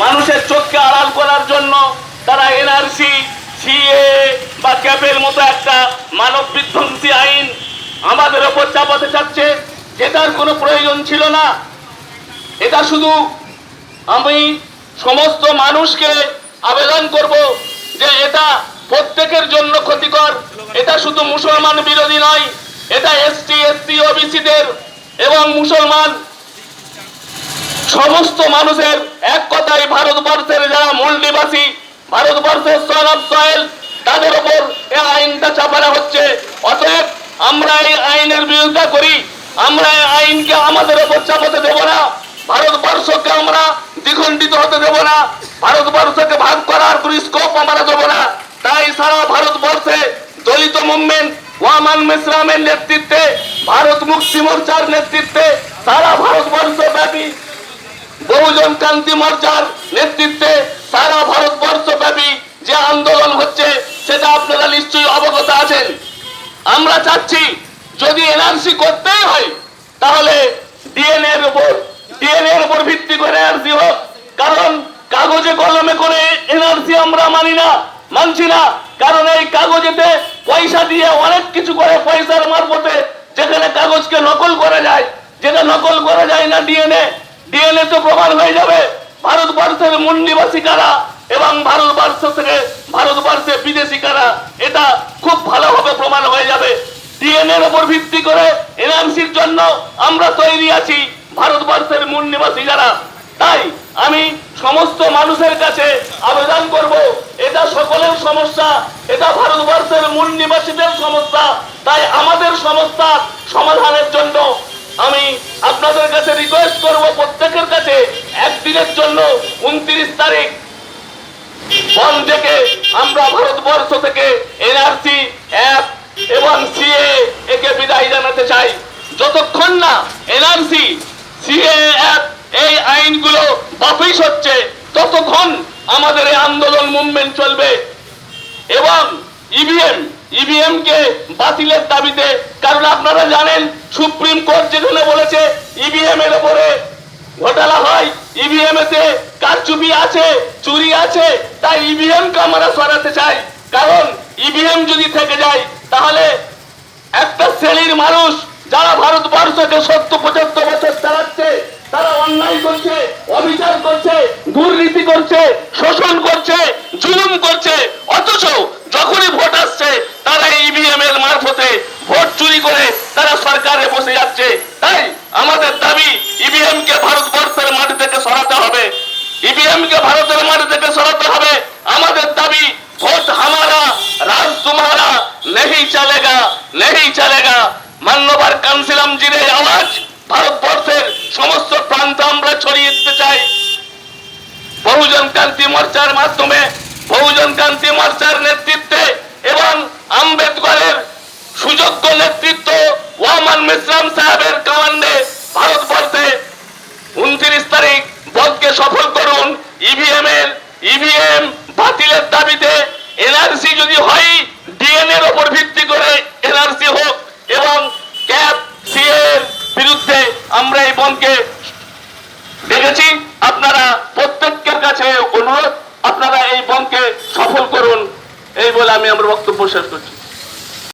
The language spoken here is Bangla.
মানুষের চোখকে আড়াল করার জন্য তারা এনআরসি, সিএ বা ক্যাপের মতো একটা মানব বিধ্বংসী আইন আমাদের ওপর চাপাতে চাচ্ছে, যেটার কোনো প্রয়োজন ছিল না। এটা শুধু আমি সমস্ত মানুষকে আবেদন করব যে এটা প্রত্যেকের জন্য ক্ষতিকর। এটা শুধু মুসলমান বিরোধী নয়, এটা এসটি, এসসি, ওবিসিদের এবং মুসলমান সমস্ত মানুষের এক কথায় ভারতবর্ষের যারা মূল নিবাসী, ভারতবর্ষের সন অফ সয়েল, তাদের উপর এই আইনটা চাপানো হচ্ছে। অতএব আমরা এই আইনের বিরোধিতা করি। আমরা এই আইনকে আমাদের উপর চাপাতে দেব না। ভারতবর্ষকে আমরা দ্বিখণ্ডিত হতে দেব না। ভারতবর্ষকে ভাগ করার কোনো স্কোপ আমরা দেব না। তাই সারা ভারতবর্ষে দলিত মুভমেন্ট, ওয়ামান মিশ্রামের নেতৃত্বে, ভারত মুক্তি মোর্চার নেতৃত্বে সারা ভারতবর্ষ ব্যাপী, বহুজন ক্রান্তি মোর্চার নেতৃত্বে সারা ভারতবর্ষ ব্যাপী যে আন্দোলন হচ্ছে সেটা আপনারা নিশ্চয়ই অবগত আছেন। আমরা চাচ্ছি যদি এনআরসি করতেই হয় তাহলে ডিএনএ এর উপর ভিত্তি করে এনআরসি হোক। কারণ কাগজে কলমে করে এনআরসি আমরা মানছি না। কারণ এই কাগজেতে পয়সা দিয়ে অনেক কিছু করে, পয়সার মারফতে যেখানে কাগজকে নকল করা যায়, যেটা নকল করা যায় না ডিএনএ তো প্রমাণ হয়ে যাবে ভারতবর্ষের মূল নিবাসী কারা এবং ভারতবর্ষে বিদেশি কারা, এটা খুব ভালোভাবে প্রমাণ হয়ে যাবে। ডিএনএ এর উপর ভিত্তি করে এনআরসির জন্য আমরা তৈরি আছি, ভারতবর্ষের মূল নিবাসী যারা। তাই আমি সমস্ত মানুষের কাছে আবেদন করব, এটা সকলের সমস্যা, এটা ভারতবর্ষের মূল নিবাসীদের সমস্যা। তাই আমাদের সমস্যার সমাধানের জন্য আমি আপনাদের কাছে রিকোয়েস্ট করব, প্রত্যেকের কাছে একদিনের জন্য 29 তারিখ বন্ধ থেকে আমরা ভারতবর্ষ থেকে এনআরসি অ্যাপ এবং সিএ একে বিদায় জানাতে চাই। যতক্ষণ না এনআরসি, সিএ অ্যাপ এই আইনগুলো বাতিল হচ্ছে ততক্ষণ আমাদের এই আন্দোলন মুভমেন্ট চলবে। এবং ইভিএম কে বাতিলের দাবিতে, কারণ আপনারা জানেন সুপ্রিম কোর্ট যেখানে বলেছে ইভিএম এর উপরে ঘোটালা হয়, ইভিএম এতে কারচুপি আছে, চুরি আছে, তাই ইভিএম কে আমরা সরাতে চাই। কারণ ইভিএম যদি থেকে যায় তাহলে একটা শ্রেণীর মানুষ যারা ভারতবর্ষকে 70-75 বছর চালাচ্ছে, তারা অন্যায় করছে, অবিচার করছে, দুর্নীতি করছে, শোষণ করছে, জুলুম করছে, অথচ যখনই ভোট আসছে তারা ইভিএম এর মারফতে ভোট চুরি করে তারা সরকারে বসে যাচ্ছে। তাই আমাদের দাবি ইভিএম কে ভারতবর্ষের মাটি থেকে সরাতে হবে, ইভিএম কে ভারতের মাটি থেকে সরাতে হবে। আমাদের দাবি ভোট হামারা, রাজ তুমারা, নেহি চলেগা। মান্যবর কাউন্সিলম জির এই আওয়াজ ভারতবর্ষের সমস্ত প্রান্ত আমরা ছড়িয়ে দিতে চাই। বহুজন ক্রান্তি মোর্চার মাধ্যমে, বহুজন ক্রান্তি মোর্চার নেতৃত্বে এবং আম্বেদকরের সুযোগ্য নেতৃত্ব ওয়ামান মিশ্রাম সাহেবের কমান্ডে ভারতবর্ষে 29 তারিখ ভোটকে সফল করুন। ইভিএম বাতিলের দাবিতে এনআরসি যদি হয়, ডিএনএ এর উপর ভিত্তি করে এনআরসি হোক এবং ক্যাপ, সিএ এর বিরুদ্ধে আমরা এই বনকে দেখেছি। আপনারা প্রত্যেকের কাছে অনুরোধ, আপনারা এই বনকে সফল করুন, এই বলে আমি আমার বক্তব্য শেষ করছি।